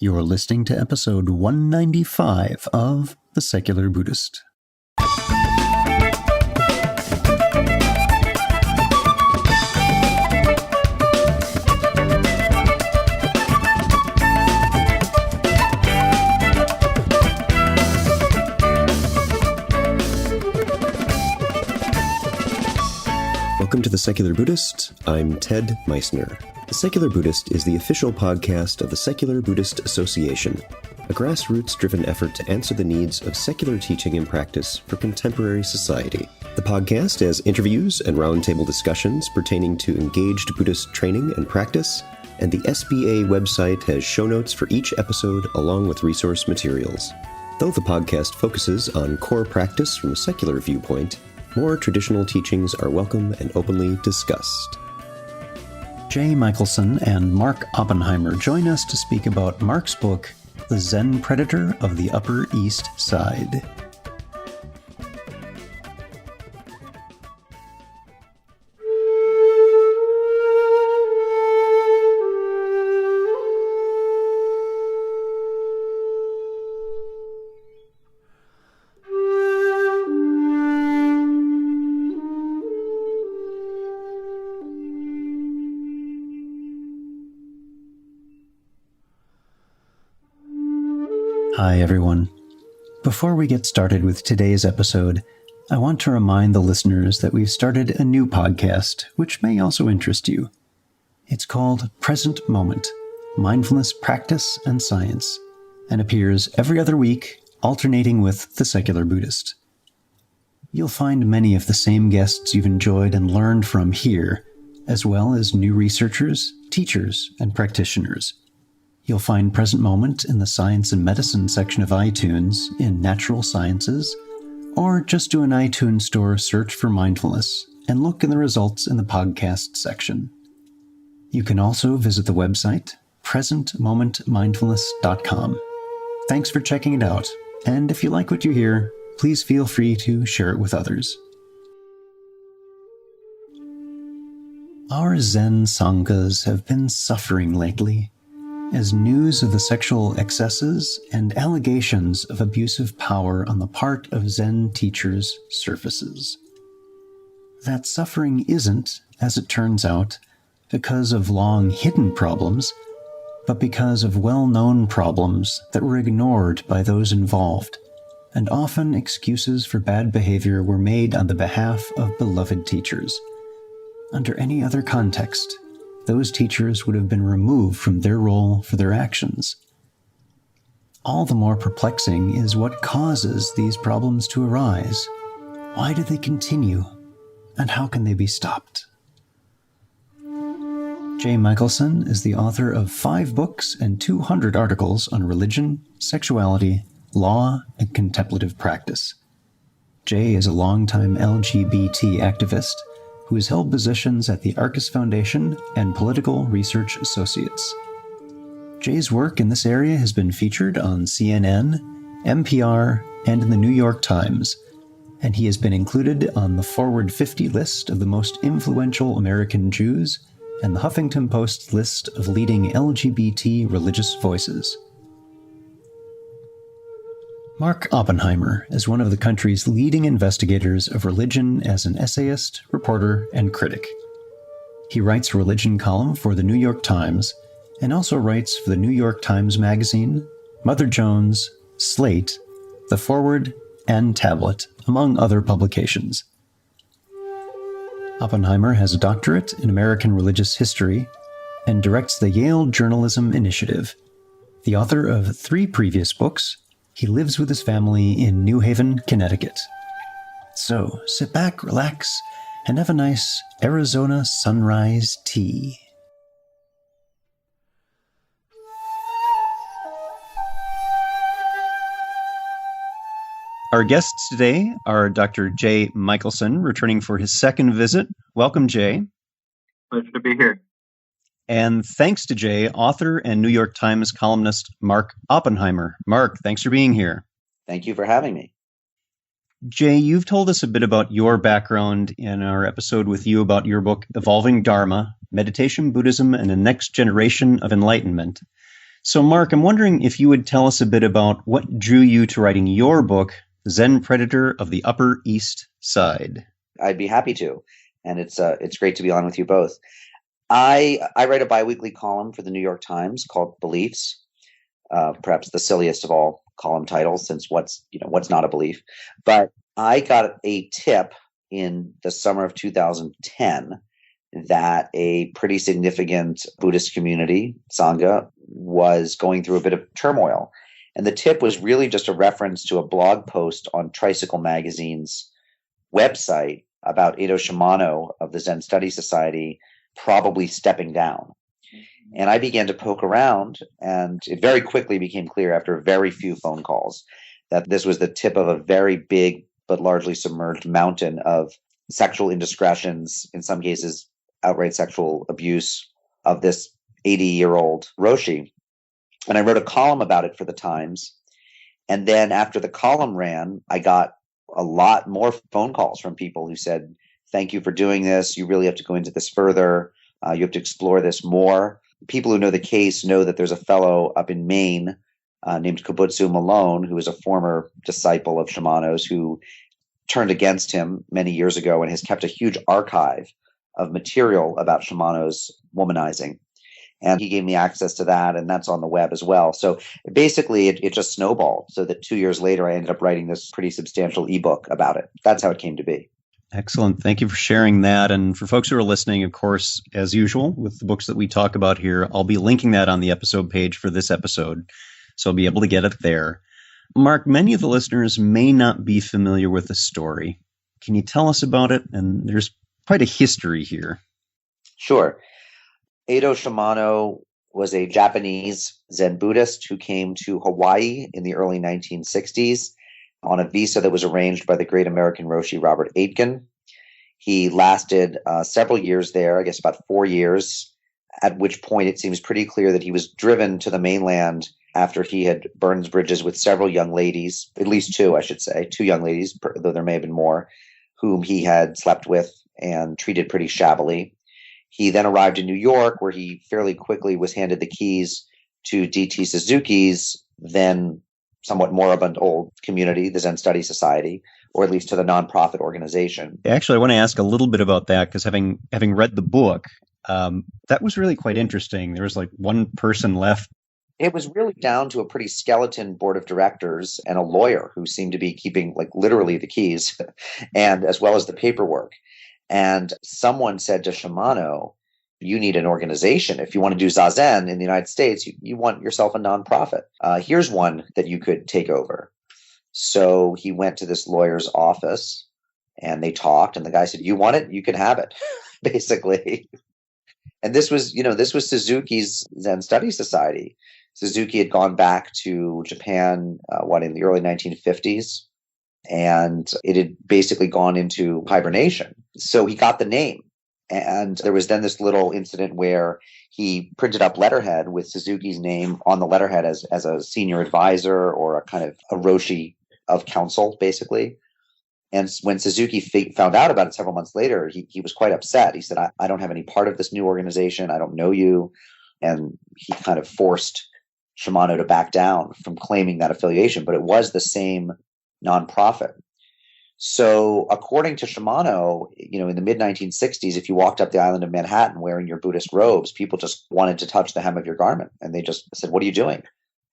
You're listening to episode 195 of The Secular Buddhist. Welcome to The Secular Buddhist. I'm Ted Meissner. The Secular Buddhist is the official podcast of the Secular Buddhist Association, a grassroots-driven effort to answer the needs of secular teaching and practice for contemporary society. The podcast has interviews and roundtable discussions pertaining to engaged Buddhist training and practice, and the SBA website has show notes for each episode along with resource materials. Though the podcast focuses on core practice from a secular viewpoint, more traditional teachings are welcome and openly discussed. Jay Michelson and Mark Oppenheimer join us to speak about Mark's book, The Zen Predator of the Upper East Side. Hi, everyone. Before we get started with today's episode, I want to remind the listeners that we've started a new podcast, which may also interest you. It's called Present Moment, Mindfulness Practice and Science, and appears every other week, alternating with The Secular Buddhist. You'll find many of the same guests you've enjoyed and learned from here, as well as new researchers, teachers, and practitioners. You'll find Present Moment in the Science and Medicine section of iTunes in Natural Sciences, or just do an iTunes Store search for mindfulness and look in the results in the podcast section. You can also visit the website, presentmomentmindfulness.com. Thanks for checking it out, and if you like what you hear, please feel free to share it with others. Our Zen Sanghas have been suffering lately, as news of the sexual excesses and allegations of abusive power on the part of Zen teachers surfaces. That suffering isn't, as it turns out, because of long-hidden problems, but because of well-known problems that were ignored by those involved, and often excuses for bad behavior were made on the behalf of beloved teachers. Under any other context, those teachers would have been removed from their role for their actions. All the more perplexing is what causes these problems to arise. Why do they continue? And how can they be stopped? Jay Michelson is the author of 5 books and 200 articles on religion, sexuality, law, and contemplative practice. Jay is a longtime LGBT activist who has held positions at the Arcus Foundation and Political Research Associates. Jay's work in this area has been featured on CNN, NPR, and in the New York Times, and he has been included on the Forward 50 list of the most influential American Jews and the Huffington Post list of leading LGBT religious voices. Mark Oppenheimer is one of the country's leading investigators of religion as an essayist, reporter, and critic. He writes a religion column for the New York Times and also writes for the New York Times Magazine, Mother Jones, Slate, The Forward, and Tablet, among other publications. Oppenheimer has a doctorate in American religious history and directs the Yale Journalism Initiative. The author of 3 previous books, he lives with his family in New Haven, Connecticut. So, sit back, relax, and have a nice Arizona sunrise tea. Our guests today are Dr. Jay Michelson, returning for his second visit. Welcome, Jay. Pleasure to be here. And thanks to Jay, author and New York Times columnist Mark Oppenheimer. Mark, thanks for being here. Thank you for having me. Jay, you've told us a bit about your background in our episode with you about your book, Evolving Dharma, Meditation, Buddhism, and the Next Generation of Enlightenment. So, Mark, I'm wondering if you would tell us a bit about what drew you to writing your book, Zen Predator of the Upper East Side. I'd be happy to. And it's great to be on with you both. I write a biweekly column for the New York Times called Beliefs, perhaps the silliest of all column titles, since what's not a belief. But I got a tip in the summer of 2010 that a pretty significant Buddhist community, Sangha, was going through a bit of turmoil. And the tip was really just a reference to a blog post on Tricycle Magazine's website about Edo Shimano of the Zen Study Society probably stepping down. And I began to poke around, and it very quickly became clear after very few phone calls that this was the tip of a very big but largely submerged mountain of sexual indiscretions, in some cases outright sexual abuse of this 80-year-old Roshi. And I wrote a column about it for the Times. And then after the column ran, I got a lot more phone calls from people who said, thank you for doing this. You really have to go into this further. You have to explore this more. People who know the case know that there's a fellow up in Maine named Kobutsu Malone, who is a former disciple of Shimano's, who turned against him many years ago and has kept a huge archive of material about Shimano's womanizing. And he gave me access to that, and that's on the web as well. So basically, it just snowballed, so that 2 years later, I ended up writing this pretty substantial ebook about it. That's how it came to be. Excellent. Thank you for sharing that. And for folks who are listening, of course, as usual, with the books that we talk about here, I'll be linking that on the episode page for this episode, so I'll be able to get it there. Mark, many of the listeners may not be familiar with the story. Can you tell us about it? And there's quite a history here. Sure. Edo Shimano was a Japanese Zen Buddhist who came to Hawaii in the early 1960s on a visa that was arranged by the great American Roshi Robert Aitken. He lasted several years there, I guess about 4 years, at which point it seems pretty clear that he was driven to the mainland after he had burned bridges with several young ladies, at least two, I should say, two young ladies, though there may have been more, whom he had slept with and treated pretty shabbily. He then arrived in New York, where he fairly quickly was handed the keys to D.T. Suzuki's then somewhat moribund old community, the Zen Study Society, or at least to the nonprofit organization. Actually, I want to ask a little bit about that, because having read the book, that was really quite interesting. There was like one person left. It was really down to a pretty skeleton board of directors and a lawyer who seemed to be keeping like literally the keys and as well as the paperwork. And someone said to Shimano, you need an organization. If you want to do Zazen in the United States, you want yourself a nonprofit. Here's one that you could take over. So he went to this lawyer's office and they talked, and the guy said, you want it? You can have it, basically. And this was Suzuki's Zen Study Society. Suzuki had gone back to Japan, in the early 1950s. And it had basically gone into hibernation. So he got the name. And there was then this little incident where he printed up letterhead with Suzuki's name on the letterhead as a senior advisor or a kind of a Roshi of counsel, basically. And when Suzuki found out about it several months later, he was quite upset. He said, I don't have any part of this new organization. I don't know you. And he kind of forced Shimano to back down from claiming that affiliation. But it was the same nonprofit. So according to Shimano, in the mid-1960s, if you walked up the island of Manhattan wearing your Buddhist robes, people just wanted to touch the hem of your garment. And they just said, what are you doing?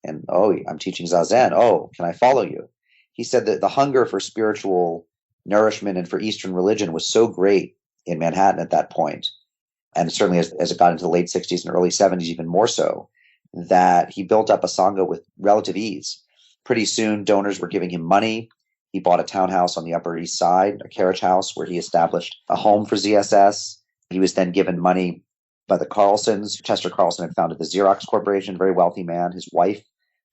And, oh, I'm teaching Zazen. Oh, can I follow you? He said that the hunger for spiritual nourishment and for Eastern religion was so great in Manhattan at that point, and certainly as it got into the late 60s and early 70s, even more so, that he built up a Sangha with relative ease. Pretty soon, donors were giving him money. He bought a townhouse on the Upper East Side, a carriage house, where he established a home for ZSS. He was then given money by the Carlsons. Chester Carlson had founded the Xerox Corporation, a very wealthy man. His wife,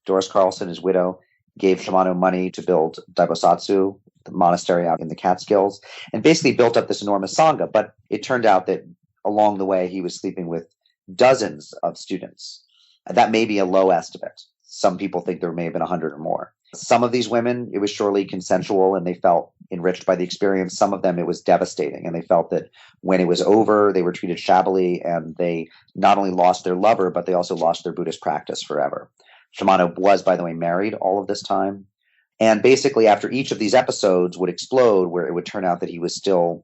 Doris Carlson, his widow, gave Shimano money to build Daibosatsu, the monastery out in the Catskills, and basically built up this enormous Sangha. But it turned out that along the way, he was sleeping with dozens of students. That may be a low estimate. Some people think there may have been 100 or more. Some of these women, it was surely consensual and they felt enriched by the experience. Some of them, it was devastating. And they felt that when it was over, they were treated shabbily, and they not only lost their lover, but they also lost their Buddhist practice forever. Shimano was, by the way, married all of this time. And basically, after each of these episodes would explode, where it would turn out that he was still,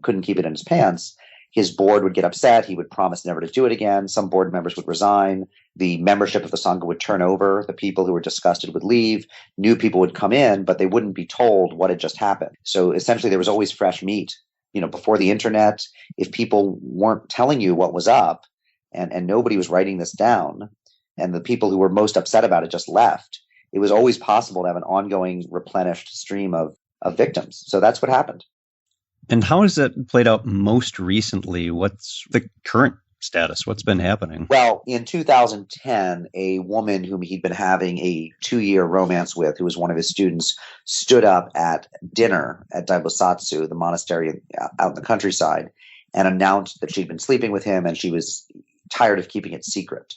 couldn't keep it in his pants, his board would get upset. He would promise never to do it again. Some board members would resign. The membership of the Sangha would turn over. The people who were disgusted would leave. New people would come in, but they wouldn't be told what had just happened. So essentially, there was always fresh meat. Before the internet, if people weren't telling you what was up, and nobody was writing this down, and the people who were most upset about it just left, it was always possible to have an ongoing replenished stream of victims. So that's what happened. And how has that played out most recently? What's the current status? What's been happening? Well, in 2010, a woman whom he'd been having a 2-year romance with, who was one of his students, stood up at dinner at Daibosatsu, the monastery out in the countryside, and announced that she'd been sleeping with him, and she was tired of keeping it secret.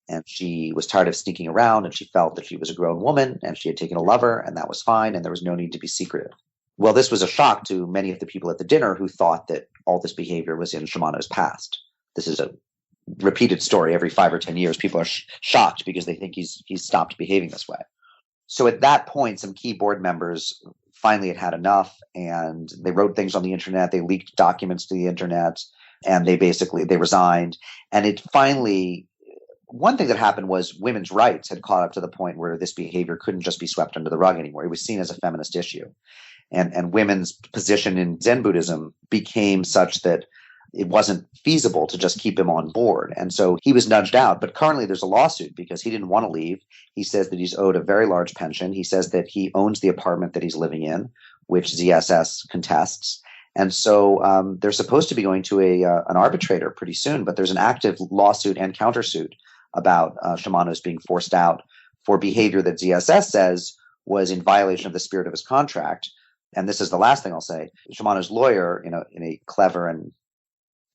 And she was tired of sneaking around, and she felt that she was a grown woman, and she had taken a lover, and that was fine, and there was no need to be secretive. Well, this was a shock to many of the people at the dinner who thought that all this behavior was in Shimano's past. This is a repeated story. Every 5 or 10 years, people are shocked because they think he's stopped behaving this way. So at that point, some key board members finally had enough, and they wrote things on the internet. They leaked documents to the internet, and they resigned. And it finally, one thing that happened was women's rights had caught up to the point where this behavior couldn't just be swept under the rug anymore. It was seen as a feminist issue. And women's position in Zen Buddhism became such that it wasn't feasible to just keep him on board. And so he was nudged out. But currently there's a lawsuit because he didn't want to leave. He says that he's owed a very large pension. He says that he owns the apartment that he's living in, which ZSS contests. And so they're supposed to be going to an arbitrator pretty soon, but there's an active lawsuit and countersuit about Shimano's being forced out for behavior that ZSS says was in violation of the spirit of his contract. And this is the last thing I'll say. Shimano's lawyer, in a clever and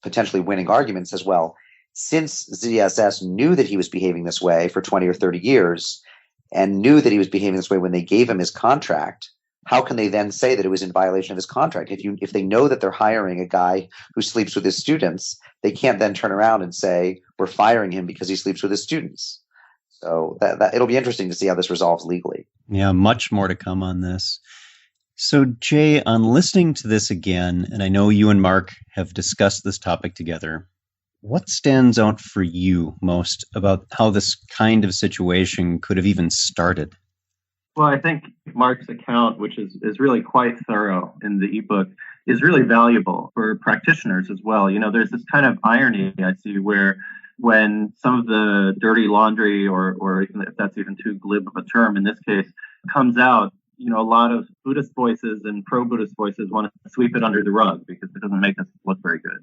potentially winning argument, says, well, since ZSS knew that he was behaving this way for 20 or 30 years and knew that he was behaving this way when they gave him his contract, how can they then say that it was in violation of his contract? If they know that they're hiring a guy who sleeps with his students, they can't then turn around and say, we're firing him because he sleeps with his students. So that it'll be interesting to see how this resolves legally. Yeah, much more to come on this. So, Jay, on listening to this again, and I know you and Mark have discussed this topic together, what stands out for you most about how this kind of situation could have even started? Well, I think Mark's account, which is really quite thorough in the ebook, is really valuable for practitioners as well. There's this kind of irony I see where when some of the dirty laundry, or even if that's even too glib of a term in this case, comes out, a lot of Buddhist voices and pro-Buddhist voices want to sweep it under the rug because it doesn't make us look very good.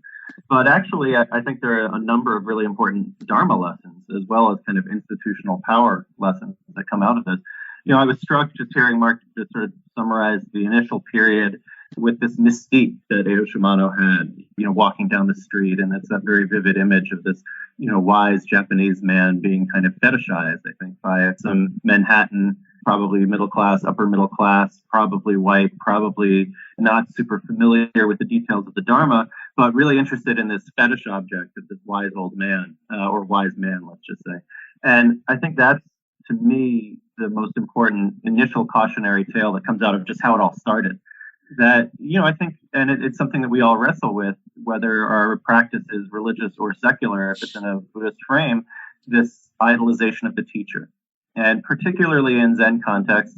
But actually, I think there are a number of really important Dharma lessons as well as kind of institutional power lessons that come out of this. I was struck just hearing Mark just sort of summarize the initial period with this mystique that Edo Shimano had, walking down the street. And it's that very vivid image of this, wise Japanese man being kind of fetishized, I think, by some Manhattan, probably middle class, upper middle class, probably white, probably not super familiar with the details of the Dharma, but really interested in this fetish object of this wise old man, or wise man, let's just say. And I think that's, to me, the most important initial cautionary tale that comes out of just how it all started. That, I think, and it's something that we all wrestle with, whether our practice is religious or secular, if it's in a Buddhist frame, this idolization of the teacher. And particularly in Zen contexts,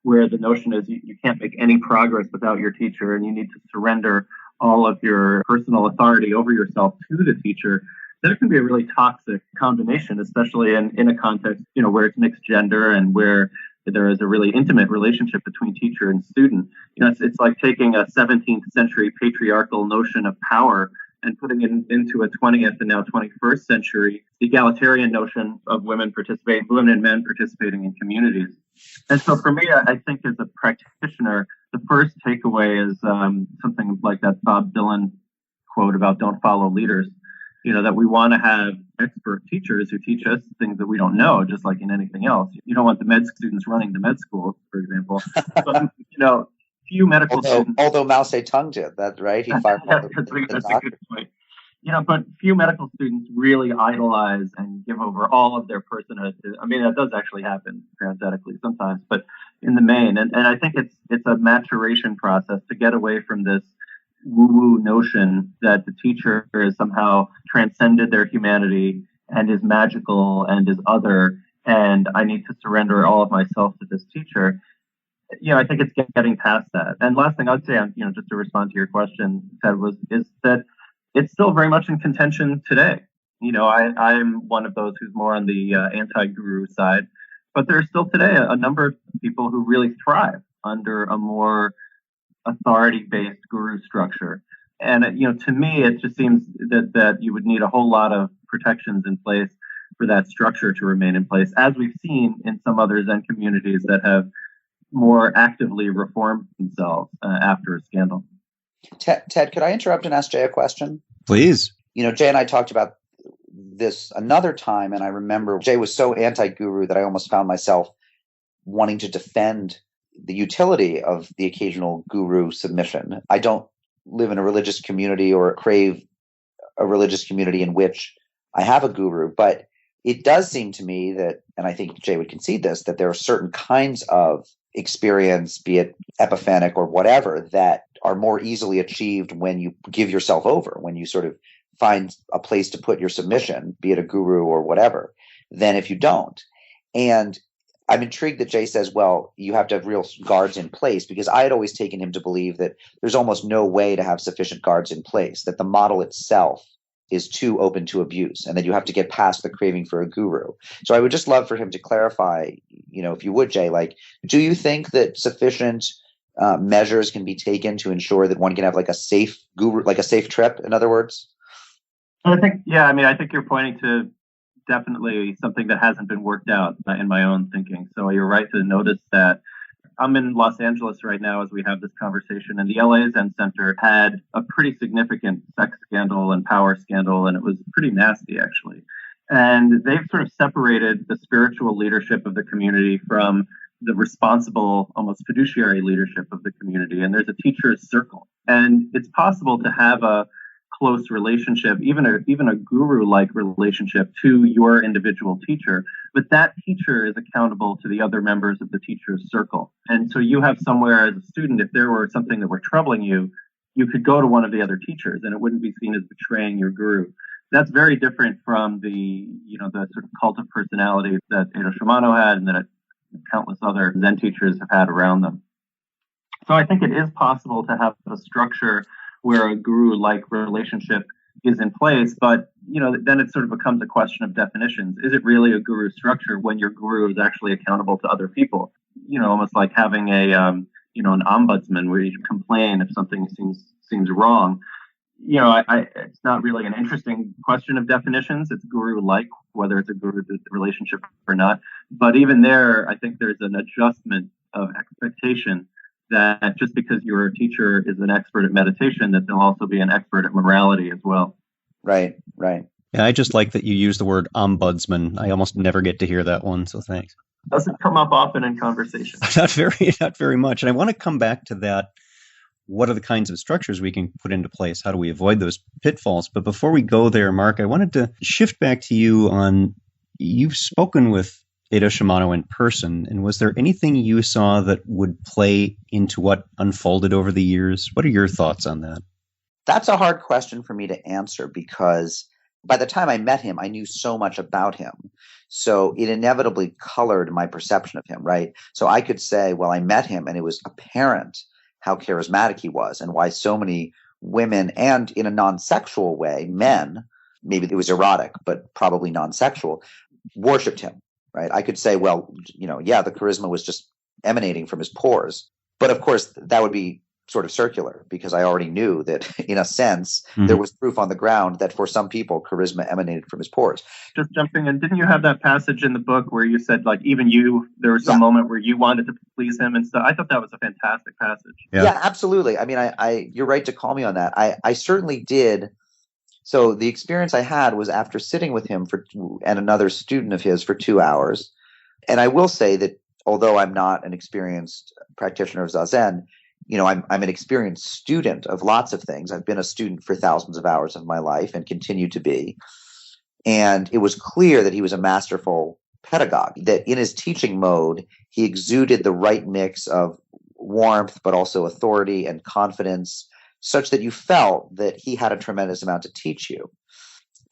where the notion is you can't make any progress without your teacher, and you need to surrender all of your personal authority over yourself to the teacher, there can be a really toxic combination, especially in a context, where it's mixed gender and where there is a really intimate relationship between teacher and student. It's like taking a 17th century patriarchal notion of power and putting it into a 20th and now 21st century egalitarian notion of women and men participating in communities. And so for me, I think as a practitioner, the first takeaway is something like that Bob Dylan quote about don't follow leaders. That we want to have expert teachers who teach us things that we don't know, just like in anything else. You don't want the med students running the med school, for example. But, few medical students. Although Mao Zedong did that, right? He fired That's a good point. But few medical students really idolize and give over all of their personhood. I mean, that does actually happen parenthetically sometimes, but in the main, and I think it's a maturation process to get away from this woo-woo notion that the teacher is somehow transcended their humanity and is magical and is other, and I need to surrender all of myself to this teacher. I think it's getting past that. And last thing I'd say, just to respond to your question, Ted, is that it's still very much in contention today. I'm one of those who's more on the anti-guru side, but there's still today a number of people who really thrive under a more authority-based guru structure. And, to me, it just seems that you would need a whole lot of protections in place for that structure to remain in place, as we've seen in some other Zen communities that have more actively reformed themselves after a scandal. Ted, could I interrupt and ask Jay a question? Please. Jay and I talked about this another time, and I remember Jay was so anti-guru that I almost found myself wanting to defend the utility of the occasional guru submission. I don't live in a religious community or crave a religious community in which I have a guru, but it does seem to me that, and I think Jay would concede this, that there are certain kinds of experience, be it epiphanic or whatever, that are more easily achieved when you give yourself over, when you sort of find a place to put your submission, be it a guru or whatever, than if you don't. And I'm intrigued that Jay says, well, you have to have real guards in place, because I had always taken him to believe that there's almost no way to have sufficient guards in place, that the model itself is too open to abuse, and that you have to get past the craving for a guru. So I would just love for him to clarify, if you would, Jay, do you think that sufficient measures can be taken to ensure that one can have like a safe guru, like a safe trip, in other words? I think you're pointing to definitely something that hasn't been worked out in my own thinking. So you're right to notice that. I'm in Los Angeles right now as we have this conversation, and the LA Zen Center had a pretty significant sex scandal and power scandal, and it was pretty nasty, actually. And they've sort of separated the spiritual leadership of the community from the responsible, almost fiduciary leadership of the community. And there's a teacher's circle. And it's possible to have a close relationship, even a guru-like relationship to your individual teacher, but that teacher is accountable to the other members of the teacher's circle. And so you have somewhere as a student, if there were something that were troubling you, you could go to one of the other teachers and it wouldn't be seen as betraying your guru. That's very different from the sort of cult of personality that Edo Shimano had and that countless other Zen teachers have had around them. So I think it is possible to have a structure where a guru-like relationship is in place, but then it sort of becomes a question of definitions. Is it really a guru structure when your guru is actually accountable to other people? Almost like having an ombudsman where you can complain if something seems wrong. It's not really an interesting question of definitions. It's guru-like, whether it's a guru relationship or not. But even there, I think there's an adjustment of expectation that just because your teacher is an expert at meditation, that they'll also be an expert at morality as well. Right. Yeah, I just like that you use the word ombudsman. I almost never get to hear that one, so thanks. Doesn't come up often in conversation. Not very much. And I want to come back to that. What are the kinds of structures we can put into place? How do we avoid those pitfalls? But before we go there, Mark, I wanted to shift back to you on, you've spoken with Edo Shimano in person, and was there anything you saw that would play into what unfolded over the years? What are your thoughts on that? That's a hard question for me to answer, because by the time I met him, I knew so much about him. So it inevitably colored my perception of him, right? So I could say, well, I met him and it was apparent how charismatic he was and why so many women, and in a non-sexual way, men, maybe it was erotic, but probably non-sexual, worshipped him. Right? I could say, well, the charisma was just emanating from his pores. But of course, that would be sort of circular, because I already knew that, in a sense, there was proof on the ground that for some people, charisma emanated from his pores. Just jumping in, didn't you have that passage in the book where you said, even you, there was some moment where you wanted to please him and stuff? I thought that was a fantastic passage. Yeah, absolutely. I mean, you're right to call me on that. I certainly did. So the experience I had was after sitting with him and another student of his for 2 hours. And I will say that although I'm not an experienced practitioner of Zazen, I'm an experienced student of lots of things. I've been a student for thousands of hours of my life and continue to be. And it was clear that he was a masterful pedagogue, that in his teaching mode, he exuded the right mix of warmth, but also authority and confidence, such that you felt that he had a tremendous amount to teach you.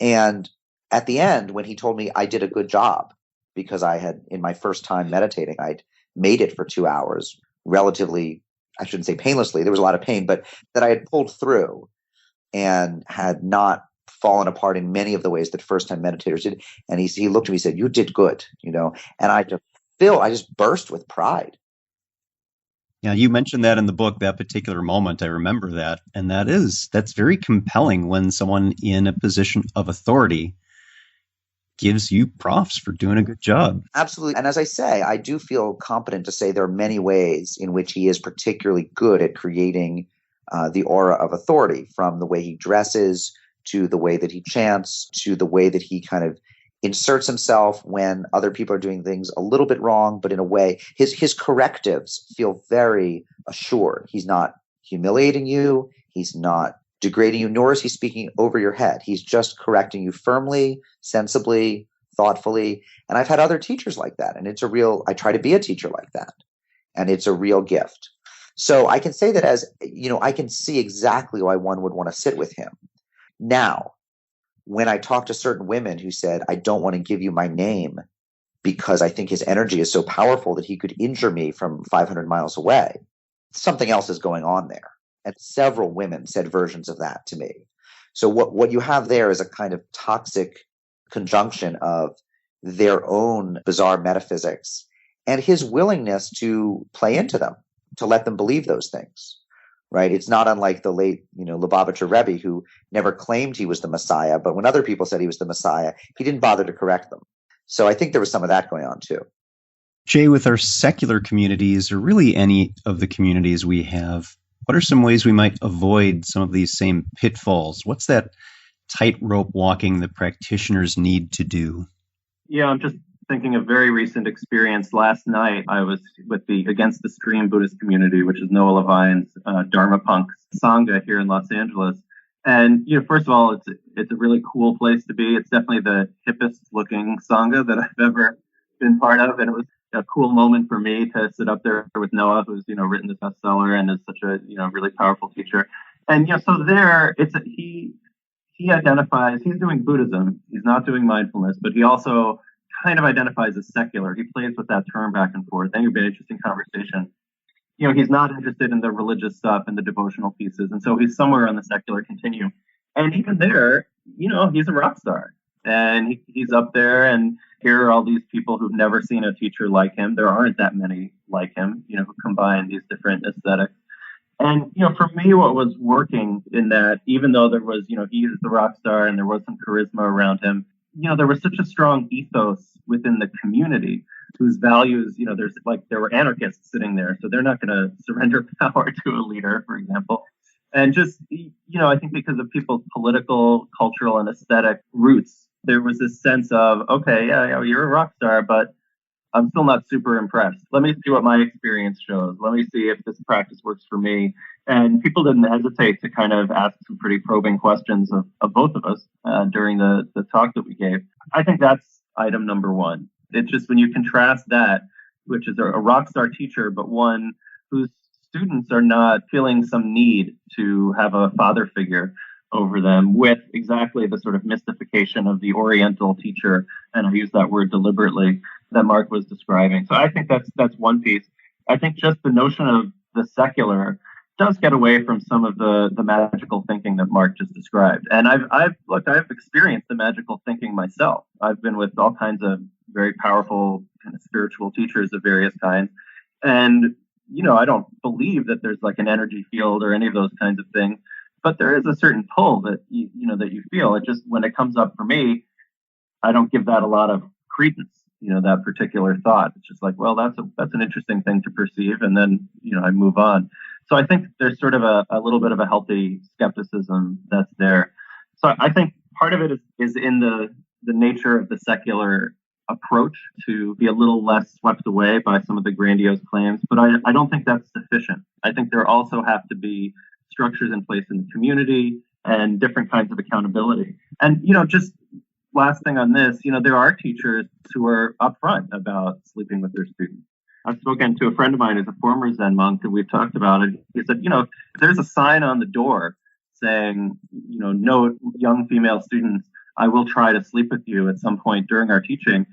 And at the end, when he told me I did a good job, because I had, in my first time meditating, I'd made it for 2 hours relatively, I shouldn't say painlessly, there was a lot of pain, but that I had pulled through and had not fallen apart in many of the ways that first-time meditators did. And he looked at me and said, "You did good," and I just burst with pride. Yeah, you mentioned that in the book, that particular moment. I remember that. And that's very compelling when someone in a position of authority gives you props for doing a good job. Absolutely. And as I say, I do feel competent to say there are many ways in which he is particularly good at creating the aura of authority, from the way he dresses to the way that he chants to the way that he kind of inserts himself when other people are doing things a little bit wrong, but in a way, his correctives feel very assured. He's not humiliating you. He's not degrading you, nor is he speaking over your head. He's just correcting you firmly, sensibly, thoughtfully. And I've had other teachers like that. And I try to be a teacher like that. And it's a real gift. So I can say that I can see exactly why one would want to sit with him. Now, when I talk to certain women who said, "I don't want to give you my name because I think his energy is so powerful that he could injure me from 500 miles away," something else is going on there. And several women said versions of that to me. So what you have there is a kind of toxic conjunction of their own bizarre metaphysics and his willingness to play into them, to let them believe those things. Right? It's not unlike the late, Lubavitcher Rebbe, who never claimed he was the Messiah, but when other people said he was the Messiah, he didn't bother to correct them. So I think there was some of that going on too. Jay, with our secular communities, or really any of the communities we have, what are some ways we might avoid some of these same pitfalls? What's that tightrope walking that practitioners need to do? Yeah, I'm just thinking of very recent experience. Last night, I was with the Against the Stream Buddhist community, which is Noah Levine's Dharma Punk Sangha here in Los Angeles. And, first of all, it's a really cool place to be. It's definitely the hippest looking Sangha that I've ever been part of. And it was a cool moment for me to sit up there with Noah, who's, written this bestseller and is such a, really powerful teacher. And, so there, he identifies, he's doing Buddhism. He's not doing mindfulness, but he also kind of identifies as secular. He plays with that term back and forth. I think it'd be an interesting conversation. He's not interested in the religious stuff and the devotional pieces. And so he's somewhere on the secular continuum. And even there, he's a rock star. And he's up there, and here are all these people who've never seen a teacher like him. There aren't that many like him, who combine these different aesthetics. And, for me, what was working in that, even though there was, he is the rock star and there was some charisma around him, there was such a strong ethos within the community whose values, there were anarchists sitting there, so they're not going to surrender power to a leader, for example. And just, I think because of people's political, cultural, and aesthetic roots, there was this sense of, okay, yeah, you're a rock star, but I'm still not super impressed. Let me see what my experience shows. Let me see if this practice works for me. And people didn't hesitate to kind of ask some pretty probing questions of both of us during the talk that we gave. I think that's item number one. It's just when you contrast that, which is a rock star teacher, but one whose students are not feeling some need to have a father figure over them, with exactly the sort of mystification of the Oriental teacher, and I use that word deliberately, that Mark was describing. So I think that's one piece. I think just the notion of the secular does get away from some of the magical thinking that Mark just described. And I've experienced the magical thinking myself. I've been with all kinds of very powerful kind of spiritual teachers of various kinds. And, I don't believe that there's like an energy field or any of those kinds of things. But there is a certain pull that that you feel. It just, when it comes up for me, I don't give that a lot of credence. That particular thought. It's just like, well, that's an interesting thing to perceive, and then I move on. So I think there's sort of a little bit of a healthy skepticism that's there. So I think part of it is in the nature of the secular approach to be a little less swept away by some of the grandiose claims, but I don't think that's sufficient. I think there also have to be structures in place in the community and different kinds of accountability. And, just last thing on this, there are teachers who are upfront about sleeping with their students. I've spoken to a friend of mine who's a former Zen monk, and we've talked about it. He said, if there's a sign on the door saying, no young female students, I will try to sleep with you at some point during our teaching.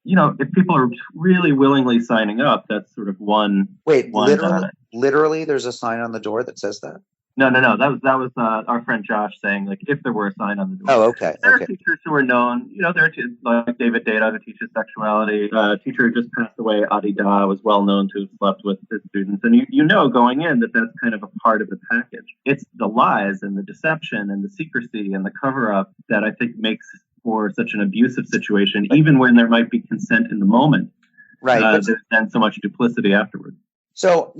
If people are really willingly signing up, that's sort of one. Wait, literally, there's a sign on the door that says that? No. That was our friend Josh saying, like, if there were a sign on the door. Oh, okay. There are teachers who are known. There are like David Data, who teaches sexuality. A teacher who just passed away, Adi Da, was well known to have slept with his students. And going in that that's kind of a part of the package. It's the lies and the deception and the secrecy and the cover-up that I think makes for such an abusive situation, even when there might be consent in the moment. Right. There's then so much duplicity afterwards. So,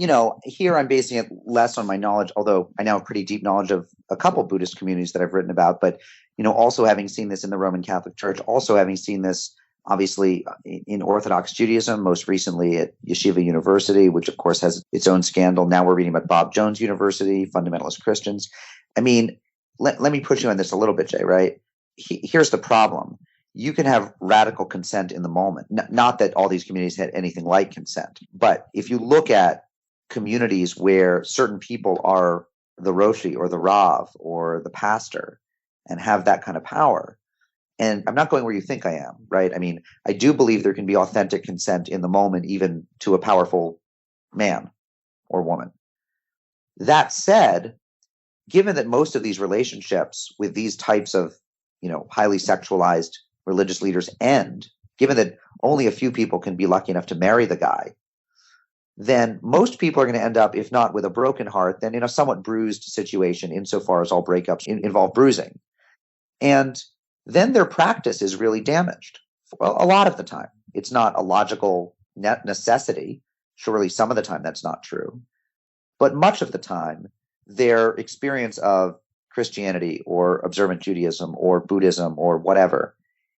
here I'm basing it less on my knowledge, although I now have pretty deep knowledge of a couple Buddhist communities that I've written about, but, also having seen this in the Roman Catholic Church, also having seen this, obviously, in Orthodox Judaism, most recently at Yeshiva University, which, of course, has its own scandal. Now we're reading about Bob Jones University, fundamentalist Christians. I mean, let me push you on this a little bit, Jay, right? Here's the problem. You can have radical consent in the moment. Not that all these communities had anything like consent, but if you look at communities where certain people are the Roshi or the Rav or the pastor and have that kind of power, and I'm not going where you think I am, right? I mean, I do believe there can be authentic consent in the moment, even to a powerful man or woman. That said, given that most of these relationships with these types of, highly sexualized religious leaders end, given that only a few people can be lucky enough to marry the guy, then most people are going to end up, if not with a broken heart, then in a somewhat bruised situation, insofar as all breakups involve bruising. And then their practice is really damaged. Well, a lot of the time. It's not a logical necessity. Surely some of the time that's not true. But much of the time, their experience of Christianity or observant Judaism or Buddhism or whatever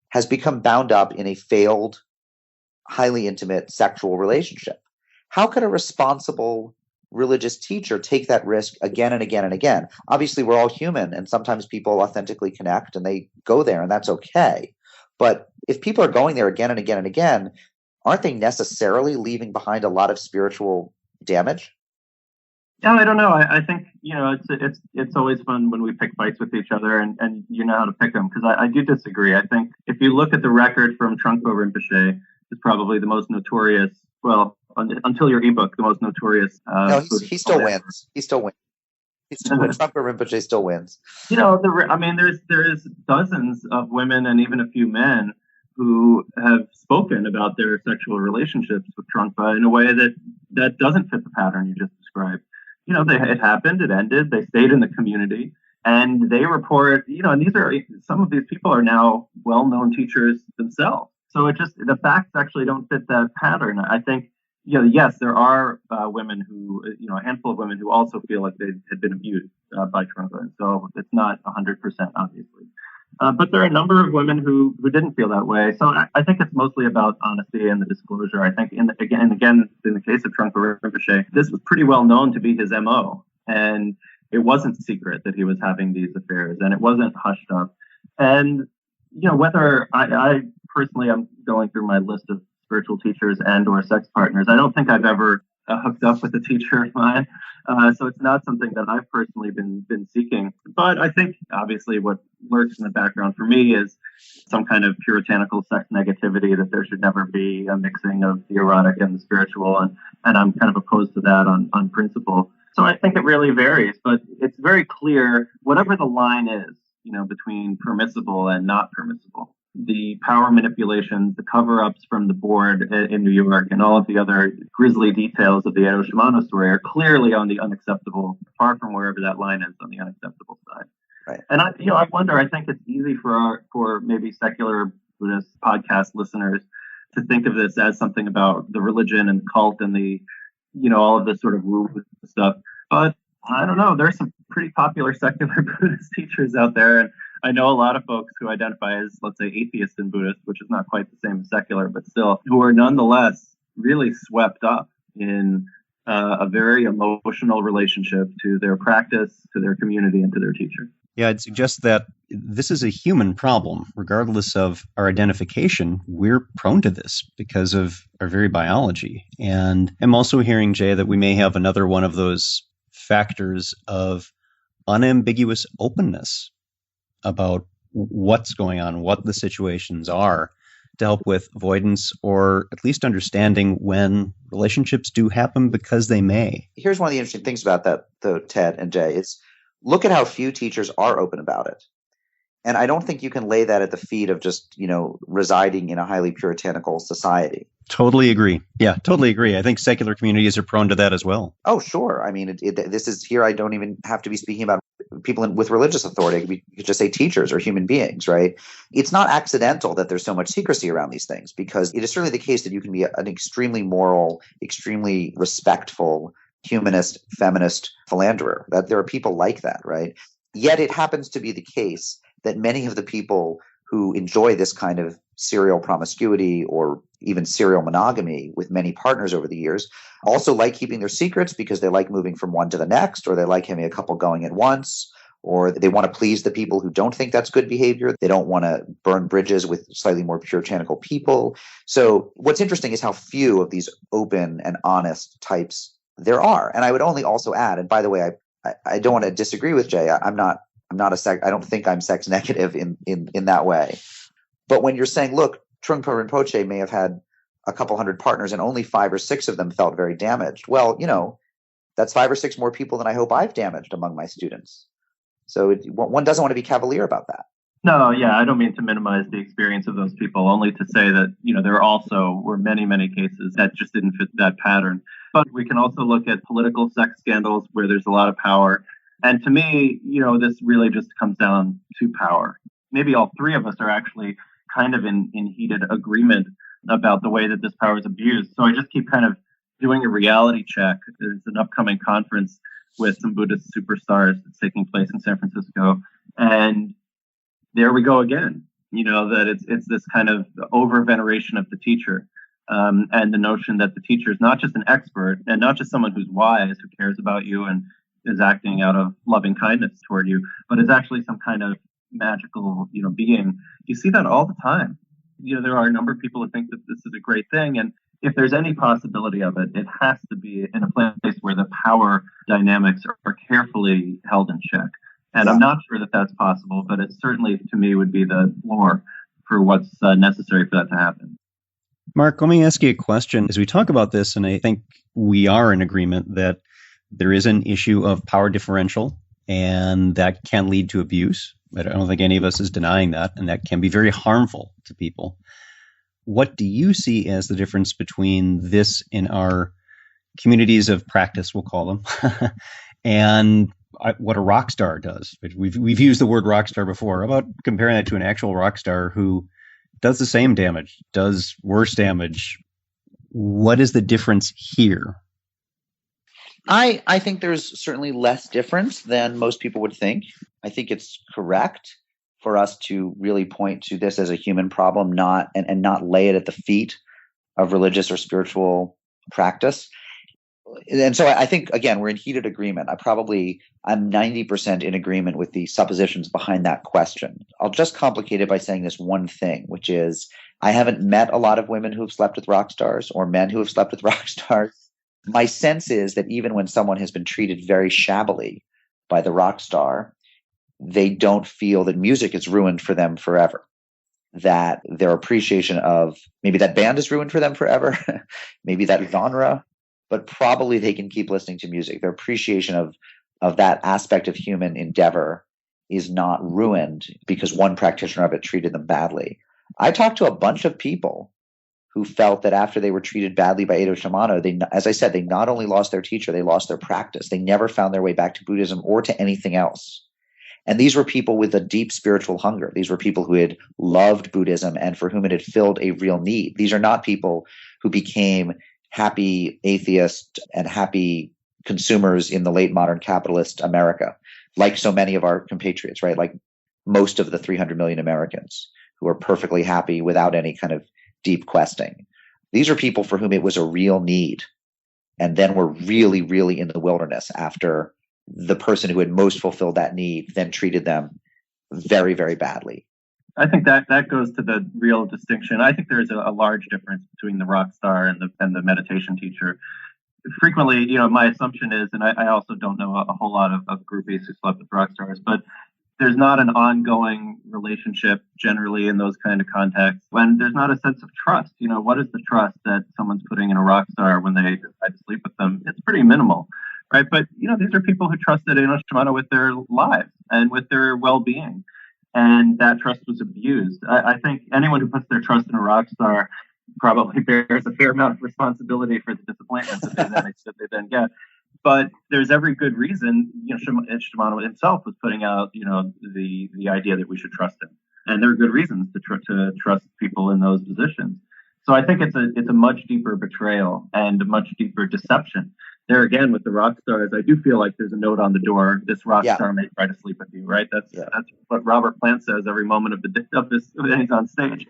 has become bound up in a failed, highly intimate sexual relationship. How could a responsible religious teacher take that risk again and again and again? Obviously, we're all human, and sometimes people authentically connect and they go there, and that's okay. But if people are going there again and again and again, aren't they necessarily leaving behind a lot of spiritual damage? Yeah, I don't know. I think, it's always fun when we pick fights with each other and you know how to pick them, because I do disagree. I think if you look at the record from Trungpa Rinpoche, it's probably the most notorious, well, until your ebook, the most notorious. No, he still wins. He still wins. Trungpa Rinpoche still wins. There's dozens of women and even a few men who have spoken about their sexual relationships with Trungpa in a way that doesn't fit the pattern you just described. It happened, it ended, they stayed in the community, and they report, and some of these people are now well-known teachers themselves. So the facts actually don't fit that pattern. I think, yes, there are women who, a handful of women who also feel like they had been abused by Trungpa. And so it's not 100%, obviously. But there are a number of women who didn't feel that way. So I think it's mostly about honesty and the disclosure. I think, again, in the case of Trungpa Rinpoche, this was pretty well known to be his MO. And it wasn't secret that he was having these affairs, and it wasn't hushed up. And, whether I personally, I'm going through my list of spiritual teachers and or sex partners. I don't think I've ever hooked up with a teacher of mine. So it's not something that I've personally been seeking. But I think, obviously, what lurks in the background for me is some kind of puritanical sex negativity, that there should never be a mixing of the erotic and the spiritual. And I'm kind of opposed to that on principle. So I think it really varies. But it's very clear, whatever the line is, between permissible and not permissible, the power manipulations, the cover-ups from the board in New York, and all of the other grisly details of the Edo Shimano story are clearly on the unacceptable, far from wherever that line is, on the unacceptable side. Right. And I wonder, I think it's easy for maybe secular Buddhist podcast listeners to think of this as something about the religion and the cult and the, all of this sort of woo stuff. But I don't know, there's some pretty popular secular Buddhist teachers out there, and I know a lot of folks who identify as, let's say, atheist and Buddhist, which is not quite the same as secular, but still, who are nonetheless really swept up in a very emotional relationship to their practice, to their community, and to their teacher. Yeah, I'd suggest that this is a human problem. Regardless of our identification, we're prone to this because of our very biology. And I'm also hearing, Jay, that we may have another one of those factors of unambiguous openness about what's going on, what the situations are, to help with avoidance or at least understanding when relationships do happen because they may. Here's one of the interesting things about that, though, Ted and Jay, is look at how few teachers are open about it. And I don't think you can lay that at the feet of just, residing in a highly puritanical society. Totally agree. Yeah, totally agree. I think secular communities are prone to that as well. Oh, sure. I mean, this is here. I don't even have to be speaking about people with religious authority. You could just say teachers or human beings, right? It's not accidental that there's so much secrecy around these things, because it is certainly the case that you can be an extremely moral, extremely respectful, humanist, feminist philanderer. That there are people like that, right? Yet it happens to be the case that many of the people who enjoy this kind of serial promiscuity or even serial monogamy with many partners over the years also like keeping their secrets because they like moving from one to the next, or they like having a couple going at once, or they want to please the people who don't think that's good behavior. They don't want to burn bridges with slightly more puritanical people. So what's interesting is how few of these open and honest types there are. And I would only also add, and by the way, I don't want to disagree with Jay. I don't think I'm sex negative in that way. But when you're saying, look, Trungpa Rinpoche may have had a couple hundred partners and only 5 or 6 of them felt very damaged. Well, that's 5 or 6 more people than I hope I've damaged among my students. So one doesn't want to be cavalier about that. No, yeah, I don't mean to minimize the experience of those people, only to say that, there also were many, many cases that just didn't fit that pattern. But we can also look at political sex scandals where there's a lot of power. And to me, this really just comes down to power. Maybe all 3 of us are actually kind of in heated agreement about the way that this power is abused. So I just keep kind of doing a reality check. There's an upcoming conference with some Buddhist superstars that's taking place in San Francisco. And there we go again, that it's this kind of over-veneration of the teacher. And the notion that the teacher is not just an expert and not just someone who's wise, who cares about you and is acting out of loving kindness toward you, but is actually some kind of magical, being. You see that all the time. There are a number of people who think that this is a great thing. And if there's any possibility of it, it has to be in a place where the power dynamics are carefully held in check. And I'm not sure that that's possible, but it certainly, to me, would be the floor for what's necessary for that to happen. Mark, let me ask you a question. As we talk about this, and I think we are in agreement that there is an issue of power differential, and that can lead to abuse. I don't think any of us is denying that, and that can be very harmful to people. What do you see as the difference between this in our communities of practice, we'll call them, and what a rock star does? We've used the word rock star before. How about comparing that to an actual rock star who does the same damage, does worse damage? What is the difference here? I think there's certainly less difference than most people would think. I think it's correct for us to really point to this as a human problem, not lay it at the feet of religious or spiritual practice. And so I think, again, we're in heated agreement. I'm 90% in agreement with the suppositions behind that question. I'll just complicate it by saying this one thing, which is I haven't met a lot of women who have slept with rock stars or men who have slept with rock stars. My sense is that even when someone has been treated very shabbily by the rock star, they don't feel that music is ruined for them forever, that their appreciation of maybe that band is ruined for them forever, maybe that genre, but probably they can keep listening to music. Their appreciation of that aspect of human endeavor is not ruined because one practitioner of it treated them badly. I talked to a bunch of people who felt that after they were treated badly by Edo Shimano, as I said, they not only lost their teacher, they lost their practice. They never found their way back to Buddhism or to anything else. And these were people with a deep spiritual hunger. These were people who had loved Buddhism and for whom it had filled a real need. These are not people who became happy atheists and happy consumers in the late modern capitalist America, like so many of our compatriots, right? Like most of the 300 million Americans who are perfectly happy without any kind of deep questing. These are people for whom it was a real need, and then were really, really in the wilderness after the person who had most fulfilled that need then treated them very, very badly. I think that goes to the real distinction. I think there's a large difference between the rock star and the meditation teacher. Frequently, my assumption is, and I also don't know a whole lot of groupies who slept with rock stars, but there's not an ongoing relationship generally in those kind of contexts when there's not a sense of trust. What is the trust that someone's putting in a rock star when they decide to sleep with them? It's pretty minimal, right? But, these are people who trusted Eno Shimano with their lives and with their well-being. And that trust was abused. I think anyone who puts their trust in a rock star probably bears a fair amount of responsibility for the disappointment that they then get. But there's every good reason. Shimano himself was putting out, the idea that we should trust him, and there are good reasons to trust people in those positions. So I think it's a much deeper betrayal and a much deeper deception. There again, with the rock stars, I do feel like there's a note on the door. This rock star may try to sleep with you, right? That's what Robert Plant says every moment of this when he's on stage,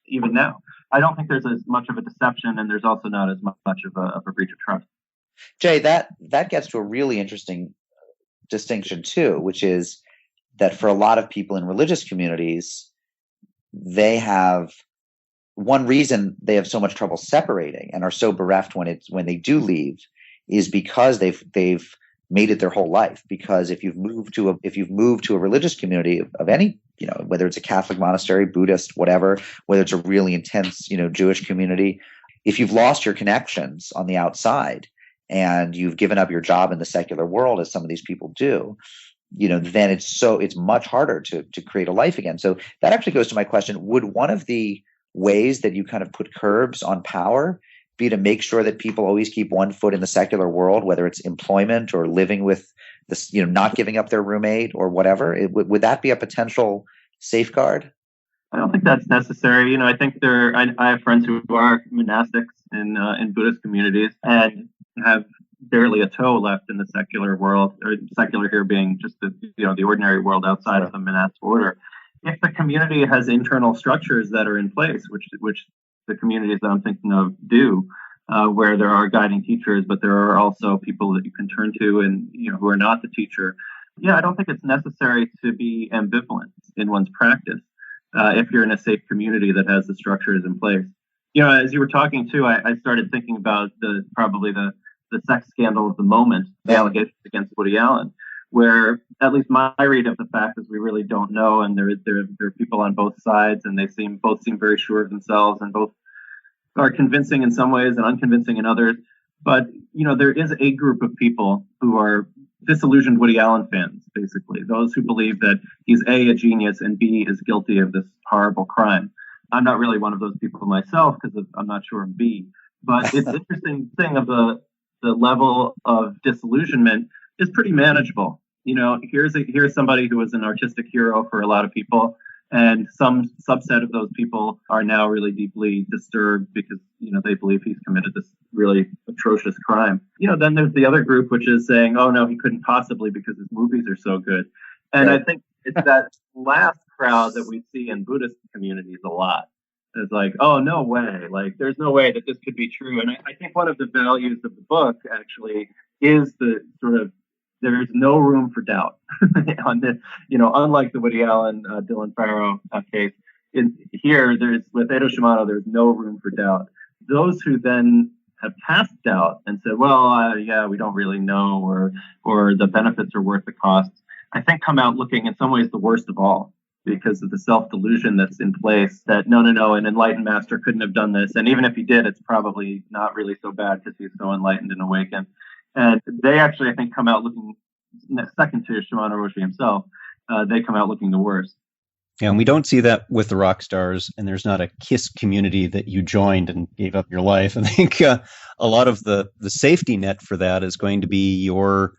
even now. I don't think there's as much of a deception, and there's also not as much of a breach of trust. Jay, that gets to a really interesting distinction too, which is that for a lot of people in religious communities, they have one reason they have so much trouble separating and are so bereft when they do leave is because they've made it their whole life. Because if you've moved to a religious community of any, whether it's a Catholic monastery, Buddhist, whatever, whether it's a really intense, Jewish community, if you've lost your connections on the outside and you've given up your job in the secular world, as some of these people do, then it's much harder to create a life again. So that actually goes to my question: would one of the ways that you kind of put curbs on power be to make sure that people always keep one foot in the secular world, whether it's employment or living with this, not giving up their roommate or whatever? Would that be a potential safeguard? I don't think that's necessary. I think I have friends who are monastics in Buddhist communities and have barely a toe left in the secular world, or secular here being just the ordinary world outside of the monastic order. If the community has internal structures that are in place, which the communities that I'm thinking of do, where there are guiding teachers, but there are also people that you can turn to and who are not the teacher. I don't think it's necessary to be ambivalent in one's practice if you're in a safe community that has the structures in place. As you were talking too, I started thinking about probably the sex scandal of the moment, the allegations against Woody Allen, where at least my read of the fact is we really don't know, and there are people on both sides, and they both seem very sure of themselves, and both are convincing in some ways and unconvincing in others. But there is a group of people who are disillusioned Woody Allen fans, basically those who believe that he's a genius and B is guilty of this horrible crime. I'm not really one of those people myself because I'm not sure of B, but it's an interesting thing of the level of disillusionment is pretty manageable. Here's somebody who was an artistic hero for a lot of people, and some subset of those people are now really deeply disturbed because they believe he's committed this really atrocious crime. Then there's the other group which is saying, oh no, he couldn't possibly because his movies are so good. And I think it's that last crowd that we see in Buddhist communities a lot. It's like, oh, no way. Like, there's no way that this could be true. And I think one of the values of the book actually is the sort of, there's no room for doubt on this, unlike the Woody Allen, Dylan Farrow case. Here, with Eno Shimano, there's no room for doubt. Those who then have cast doubt and said, well, we don't really know, or the benefits are worth the costs, I think come out looking in some ways the worst of all, because of the self-delusion that's in place that no, an enlightened master couldn't have done this. And even if he did, it's probably not really so bad because he's so enlightened and awakened. And they actually, I think, come out looking, second to Shimano Roshi himself, they come out looking the worst. Yeah, and we don't see that with the rock stars, and there's not a KISS community that you joined and gave up your life. I think a lot of the safety net for that is going to be your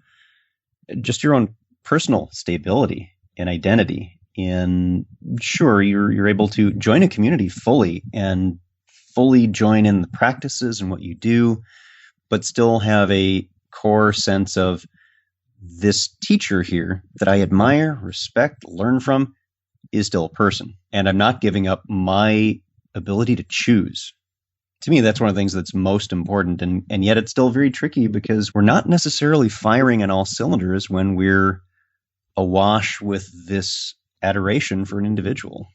own personal stability and identity. And sure, you're able to join a community fully and fully join in the practices and what you do, but still have a core sense of this teacher here that I admire, respect, learn from. is still a person, and I'm not giving up my ability to choose. To me, that's one of the things that's most important, and yet it's still very tricky because we're not necessarily firing on all cylinders when we're awash with this adoration for an individual.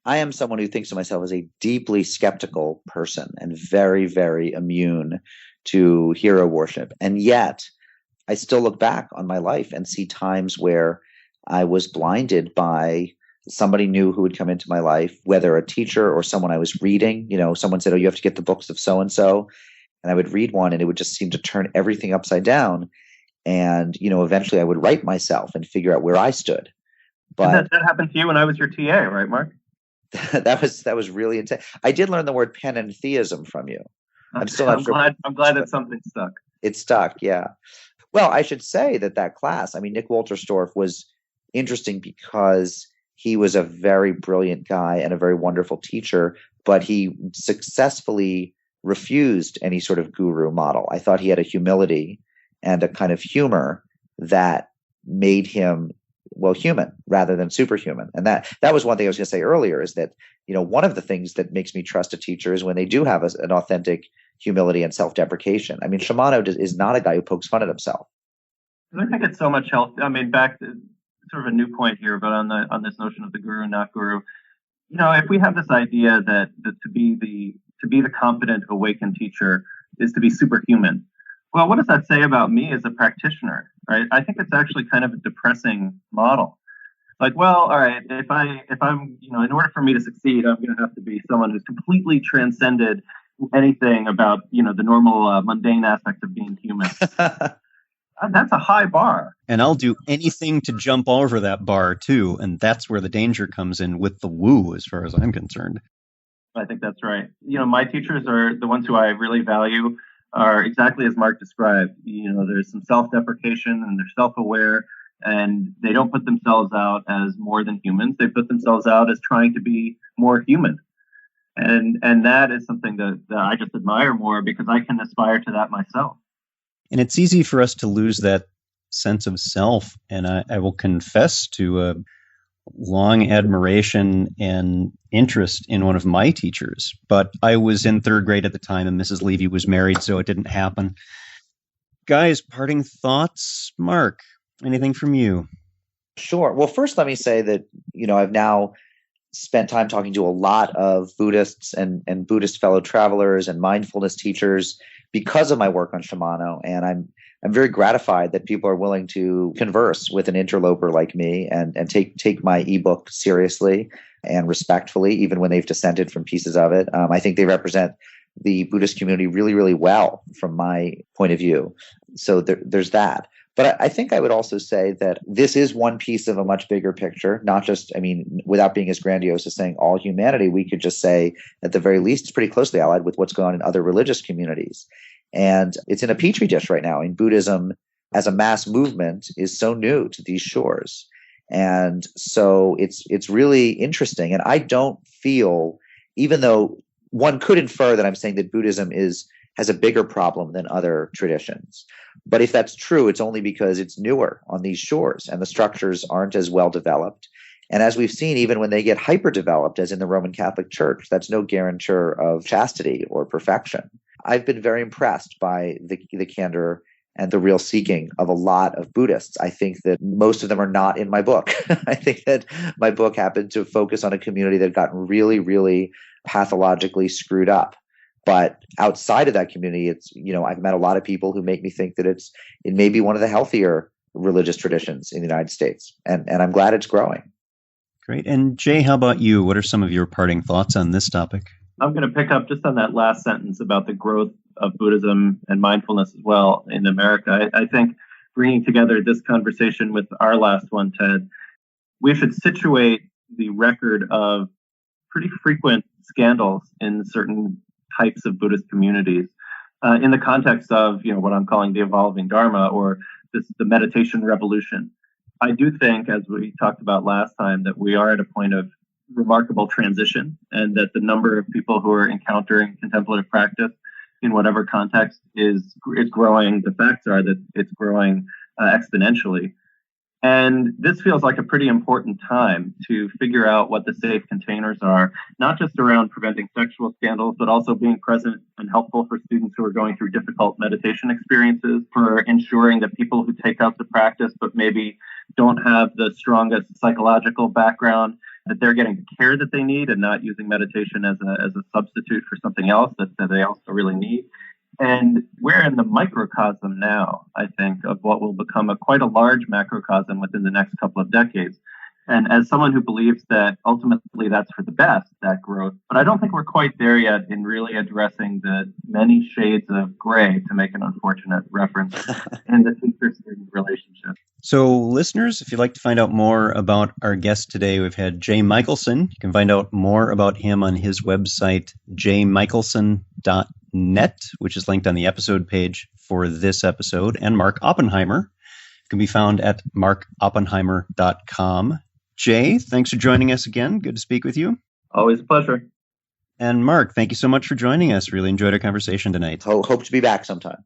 I am someone who thinks of myself as a deeply skeptical person and very, very immune to hero worship. And yet, I still look back on my life and see times where I was blinded by somebody new who would come into my life, whether a teacher or someone I was reading. Someone said, "Oh, you have to get the books of so-and-so." And I would read one and it would just seem to turn everything upside down. And, eventually I would write myself and figure out where I stood. But that happened to you when I was your TA, right, Mark? that was really intense. I did learn the word panentheism from you. I'm glad that something stuck. It stuck, yeah. Well, I should say that class, Nick Wolterstorff was interesting because he was a very brilliant guy and a very wonderful teacher, but he successfully refused any sort of guru model. I thought he had a humility and a kind of humor that made him human rather than superhuman. And that was one thing I was going to say earlier is that, one of the things that makes me trust a teacher is when they do have an authentic humility and self-deprecation. Shimano is not a guy who pokes fun at himself. I think it's so much health. Back to sort of a new point here, but on this notion of the guru, not guru, if we have this idea that to be the competent, awakened teacher is to be superhuman, well, what does that say about me as a practitioner, right? I think it's actually kind of a depressing model. Like, well, all right, if I'm, in order for me to succeed, I'm going to have to be someone who's completely transcended anything about, the normal mundane aspects of being human. That's a high bar. And I'll do anything to jump over that bar too. And that's where the danger comes in with the woo, as far as I'm concerned. I think that's right. My teachers are the ones who I really value are exactly as Mark described. There's some self-deprecation and they're self-aware and they don't put themselves out as more than humans. They put themselves out as trying to be more human. And that is something that I just admire more because I can aspire to that myself. And it's easy for us to lose that sense of self. And I will confess to a long admiration and interest in one of my teachers. But I was in third grade at the time and Mrs. Levy was married, so it didn't happen. Guys, parting thoughts? Mark, anything from you? Sure. Well, first, let me say that, I've now spent time talking to a lot of Buddhists and Buddhist fellow travelers and mindfulness teachers because of my work on Shimano. And I'm very gratified that people are willing to converse with an interloper like me and take my ebook seriously and respectfully, even when they've dissented from pieces of it. I think they represent the Buddhist community really, really well from my point of view. So there's that. But I think I would also say that this is one piece of a much bigger picture, not just, without being as grandiose as saying all humanity, we could just say at the very least, it's pretty closely allied with what's going on in other religious communities. And it's in a petri dish right now. Buddhism as a mass movement is so new to these shores. And so it's really interesting. And I don't feel, even though one could infer that I'm saying that Buddhism has a bigger problem than other traditions. But if that's true, it's only because it's newer on these shores and the structures aren't as well developed. And as we've seen, even when they get hyper developed, as in the Roman Catholic Church, that's no guarantor of chastity or perfection. I've been very impressed by the candor and the real seeking of a lot of Buddhists. I think that most of them are not in my book. I think that my book happened to focus on a community that got really, really pathologically screwed up. But outside of that community, it's, I've met a lot of people who make me think that it may be one of the healthier religious traditions in the United States. And I'm glad it's growing. Great. And Jay, how about you? What are some of your parting thoughts on this topic? I'm going to pick up just on that last sentence about the growth of Buddhism and mindfulness as well in America. I think bringing together this conversation with our last one, Ted, we should situate the record of pretty frequent scandals in certain types of Buddhist communities in the context of, what I'm calling the evolving Dharma or the meditation revolution. I do think, as we talked about last time, that we are at a point of remarkable transition and that the number of people who are encountering contemplative practice in whatever context is growing. The facts are that it's growing exponentially. And this feels like a pretty important time to figure out what the safe containers are, not just around preventing sexual scandals, but also being present and helpful for students who are going through difficult meditation experiences, for ensuring that people who take up the practice but maybe don't have the strongest psychological background, that they're getting the care that they need and not using meditation as a substitute for something else that they also really need. And we're in the microcosm now, I think, of what will become quite a large macrocosm within the next couple of decades. And as someone who believes that ultimately that's for the best, that growth, but I don't think we're quite there yet in really addressing the many shades of gray, to make an unfortunate reference, in the teacher-student relationship. So listeners, if you'd like to find out more about our guest today, we've had Jay Michaelson. You can find out more about him on his website, jmichaelson.net, which is linked on the episode page for this episode. And Mark Oppenheimer can be found at markoppenheimer.com. Jay, thanks for joining us again. Good to speak with you. Always a pleasure. And Mark, thank you so much for joining us. Really enjoyed our conversation tonight. Hope to be back sometime.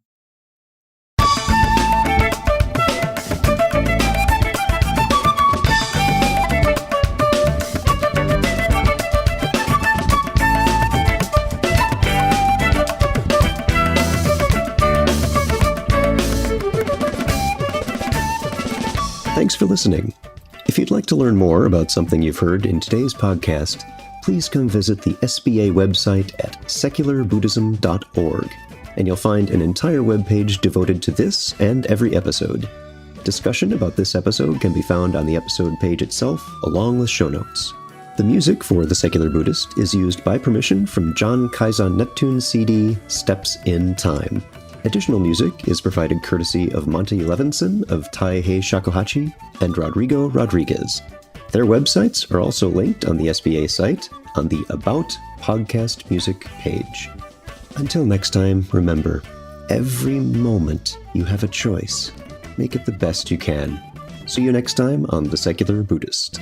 Thanks for listening. If you'd like to learn more about something you've heard in today's podcast, please come visit the SBA website at secularbuddhism.org, and you'll find an entire webpage devoted to this and every episode. Discussion about this episode can be found on the episode page itself, along with show notes. The music for The Secular Buddhist is used by permission from John Kaizan Neptune's CD, Steps in Time. Additional music is provided courtesy of Monty Levinson of Taihei Shakuhachi and Rodrigo Rodriguez. Their websites are also linked on the SBA site on the About Podcast Music page. Until next time, remember, every moment you have a choice. Make it the best you can. See you next time on The Secular Buddhist.